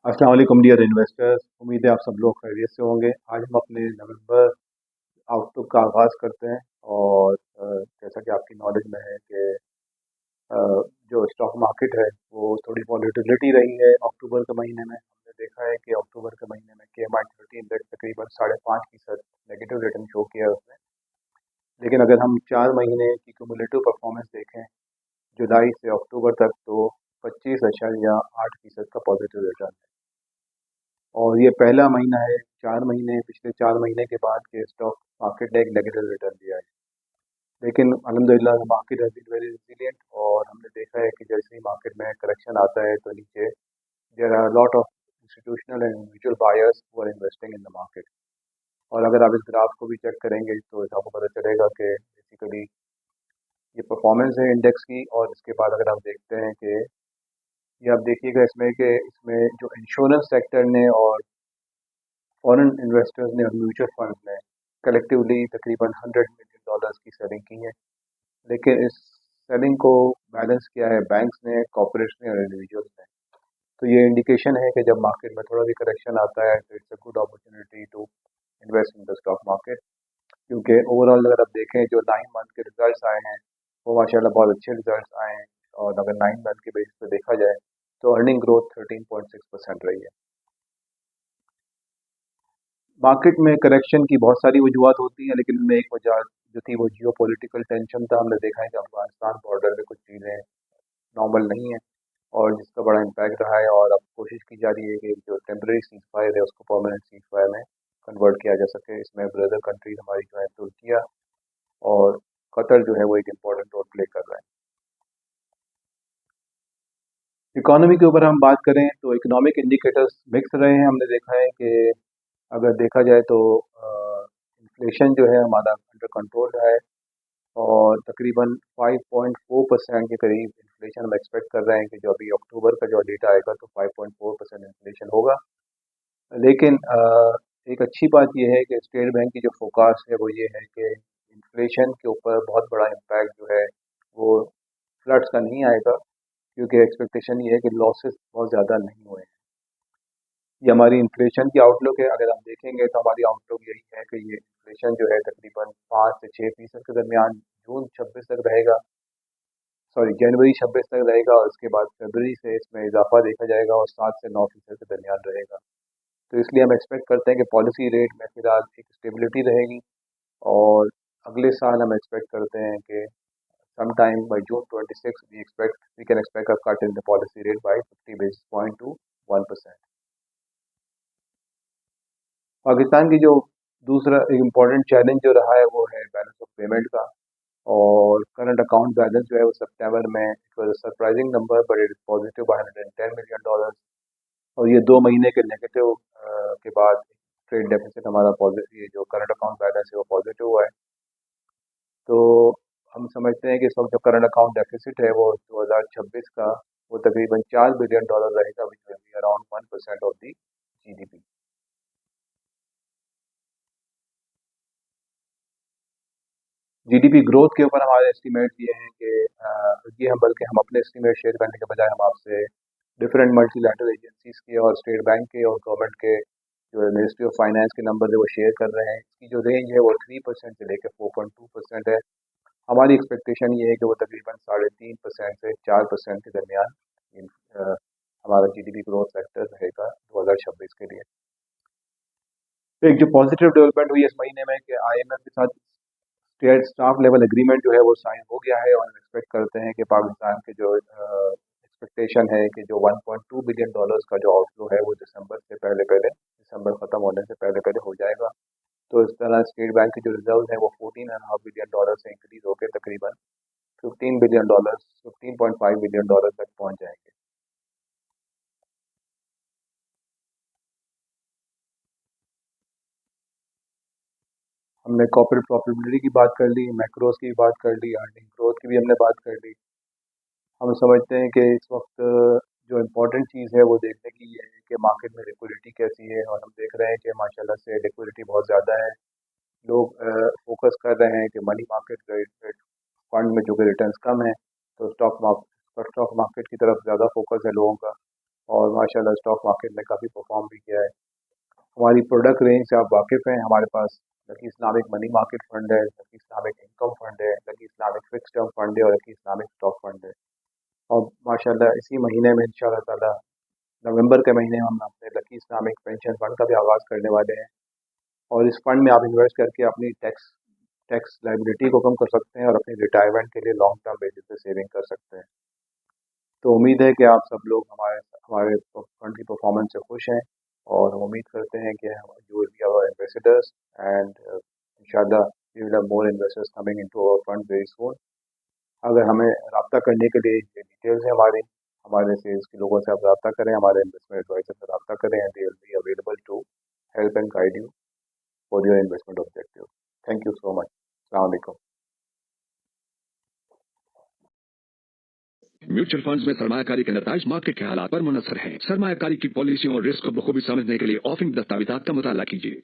अस्सलाम वालेकुम dear investors. उम्मीद है आप सब लोग खैरियत से होंगे। आज हम अपने नवंबर आउटलुक का आगाज़ करते हैं। और जैसा कि आपकी नॉलेज में है कि अ, जो स्टॉक मार्केट है वो थोड़ी वॉलेटिलिटी रही है अक्टूबर के महीने में। हमने देखा है कि अक्टूबर के महीने में KMI 30 इंडेक्स तकरीबन 5.5% नेगेटिव रिटर्न शो किया है उसने। लेकिन अगर हम 4 महीने की क्यूमुलेटिव परफॉर्मेंस देखें जुलाई से अक्टूबर तक, तो 25.8% का पॉजिटिव रिटर्न है। और ये पहला महीना है 4 महीने, पिछले 4 महीने के बाद के स्टॉक मार्केट ने एक नेगेटिव रिटर्न दिया है। लेकिन अल्हम्दुलिल्लाह market has been very resilient. और हमने देखा है कि जैसे ही मार्केट में करेक्शन आता है तो नीचे there are lot of institutional and individual buyers who are investing in the market. और अगर आप इस ग्राफ को भी चेक करेंगे तो आपको पता चलेगा कि बेसिकली ये परफॉर्मेंस है इंडेक्स की। और इसके बाद अगर आप देखते हैं कि ये आप देखिएगा इसमें कि इसमें जो इंश्योरेंस सेक्टर ने और फॉरेन इन्वेस्टर्स ने और म्यूचुअल फंड्स ने कलेक्टिवली तकरीबन $100 मिलियन की सेलिंग की है। लेकिन इस सेलिंग को बैलेंस किया है बैंक्स ने, कॉर्पोरेट्स ने और इंडिविजुअल्स ने। तो ये इंडिकेशन है कि जब मार्केट में थोड़ा भी करेक्शन आता है तो it's a good opportunity to invest in the stock market. क्योंकि ओवरऑल अगर आप देखें जो 9 मंथ के रिजल्ट्स आए हैं वो माशाल्लाह बहुत अच्छे रिजल्ट्स आए हैं। और अगर 9 मंथ के बेसिस पे देखा जाए तो अर्निंग ग्रोथ 13.6% रही है। मार्केट में करेक्शन की बहुत सारी वजूहत होती हैं, लेकिन उनमें एक वजह जो थी वो जियो पॉलिटिकल टेंशन था। हमने देखा है कि अफगानिस्तान बॉर्डर में कुछ चीज़ें नॉर्मल नहीं हैं और जिसका बड़ा इम्पैक्ट रहा है। और अब कोशिश की जा रही है कि जो टेम्परेरी सीज फायर है उसको परमानेंट सीज फायर में कन्वर्ट किया जा सके। इसमें ब्रदर कंट्रीज हमारी जो है तुर्किया और कतर जो है वो एक इम्पॉर्टेंट रोल प्ले कर रहा है। इकोनॉमी के ऊपर हम बात करें तो इकोनॉमिक इंडिकेटर्स मिक्स रहे हैं। हमने देखा है कि अगर देखा जाए तो इन्फ्लेशन जो है हमारा अंडर कंट्रोल रहा है। और तकरीबन 5.4% के करीब इन्फ्लेशन हम एक्सपेक्ट कर रहे हैं कि जो अभी अक्टूबर का जो डेटा आएगा तो 5.4% इन्फ्लेशन होगा। लेकिन एक अच्छी बात यह है कि स्टेट बैंक की जो फोकास्ट है वो ये है कि इन्फ्लेशन के ऊपर बहुत बड़ा इम्पैक्ट जो है वो फ्लड्स का नहीं आएगा। क्योंकि एक्सपेक्टेशन ये है कि लॉसेस बहुत ज़्यादा नहीं हुए हैं। ये हमारी इन्फ्लेशन की आउटलुक है। अगर आप देखेंगे तो हमारी आउटलुक यही है कि ये इन्फ्लेशन जो है तकरीबन 5 से 6% के दरमियान जून 26 तक रहेगा, सॉरी जनवरी 26 तक रहेगा। और उसके बाद फरवरी से इसमें इजाफा देखा जाएगा और 7 से 9% के दरमियान रहेगा। तो इसलिए हम एक्सपेक्ट करते हैं कि पॉलिसी रेट में फ़िलहाल एक स्टेबिलिटी रहेगी। और अगले साल हम एक्सपेक्ट करते हैं कि some time by June 26 we can expect a cut in the policy rate by 50 basis point to 1%। Pakistan की जो दूसरा इम्पोर्टेंट चैलेंज जो रहा है वो है बैलेंस ऑफ पेमेंट का। और करंट अकाउंट बैलेंस जो है वो सितंबर में it was a surprising number but it is positive by $110 million. और ये 2 महीने के नेगेटिव के बाद ट्रेड डेफिसिट हमारा पॉजिटिव, ये जो करंट अकाउंट बैलेंस है वो पॉजिटिव हुआ है। तो हम समझते हैं कि इस वक्त जो करंट अकाउंट डेफिसिट है वो 2026 का वो तकरीबन $4 बिलियन रहेगा, which will be around 1% of the GDP। GDP growth के ऊपर हमारे एस्टीमेट ये हैं कि ये हम बल्कि हम अपने एस्टीमेट शेयर करने के बजाय हम आपसे डिफरेंट मल्टीलैटरल एजेंसीज के और स्टेट बैंक के और गवर्नमेंट के जो मिनिस्ट्री ऑफ फाइनेंस के नंबर है वो शेयर कर रहे हैं। इसकी जो रेंज है वो 3% से लेकर 4.2% है। हमारी एक्सपेक्टेशन ये है कि वो तकरीबन 3.5% से 4% के दरमियान हमारा GDP ग्रोथ फैक्टर रहेगा 2026 के लिए। एक जो पॉजिटिव डेवलपमेंट हुई इस महीने में कि IMF के साथ स्टेट स्टाफ लेवल एग्रीमेंट जो है वो साइन हो गया है। और हम एक्सपेक्ट करते हैं कि पाकिस्तान के जो एक्सपेक्टेशन है कि जो $1.2 बिलियन का जो आउटफ्लो है वो दिसंबर से पहले पहले, दिसंबर ख़त्म होने से पहले पहले हो जाएगा। तो इस तरह स्टेट बैंक के जो रिजर्व है वो $14.5 बिलियन से इंक्रीज होकर तकरीबन $15 बिलियन, $15.5 बिलियन तक पहुँच जाएंगे। हमने कॉर्पोरेट प्रॉफिटेबिलिटी की बात कर ली, मैक्रोस की बात कर ली, अर्निंग ग्रोथ की भी हमने बात कर ली। हम समझते हैं कि इस वक्त जो इम्पोर्टेंट चीज़ है वो देखने की ये है कि मार्केट में लिक्विडिटी कैसी है। और हम देख रहे हैं कि माशाल्लाह से लिक्विडिटी बहुत ज़्यादा है। लोग फोकस कर रहे हैं कि मनी मार्केट फंड में जो कि रिटर्न्स कम है तो स्टॉक मार्केट की तरफ ज़्यादा फोकस है लोगों का। और माशाल्लाह स्टॉक मार्केट में काफ़ी परफॉर्म भी किया है। हमारी प्रोडक्ट रेंज से आप वाकिफ़ हैं। हमारे पास Lucky Islamic money market fund है, लकी इस्लामिक इनकम फंड है, Lucky Islamic fix term fund है और लकी इस्लामिक स्टॉक फंड है। और माशाल्लाह इसी महीने में इंशाल्लाह ताला नवंबर के महीने में हम अपने लकी इस्लामिक पेंशन फंड का भी आगाज़ करने वाले हैं। और इस फंड में आप इन्वेस्ट करके अपनी टैक्स टैक्स लायबिलिटी को कम कर सकते हैं और अपनी रिटायरमेंट के लिए लॉन्ग टर्म बेसिस पे सेविंग कर सकते हैं। तो उम्मीद है कि आप सब लोग हमारे हमारे फंड की परफॉर्मेंस से खुश हैं और हम उम्मीद करते हैं कि हम you will be our ambassadors and इंशाल्लाह we will have more investors coming into our fund very soon. अगर हमें रब्ता करने के लिए ये डिटेल्स हैं हमारे सेल्स के लोगों से आप रब्ता करें, हमारे इन्वेस्टमेंट एडवाइजर से रब्ता करें and they will be available to help and guide you for your investment objective. Thank you so much. अस्सलाम वालेकुम। म्यूचुअल फंड्स में सरमायाकारी के नताइज मार्केट के हालात पर मुनहसर हैं। सरमायाकारी की पॉलिसियों और रिस्क को बखूबी समझने के लिए ऑफरिंग दस्तावेजात का मुताला कीजिए।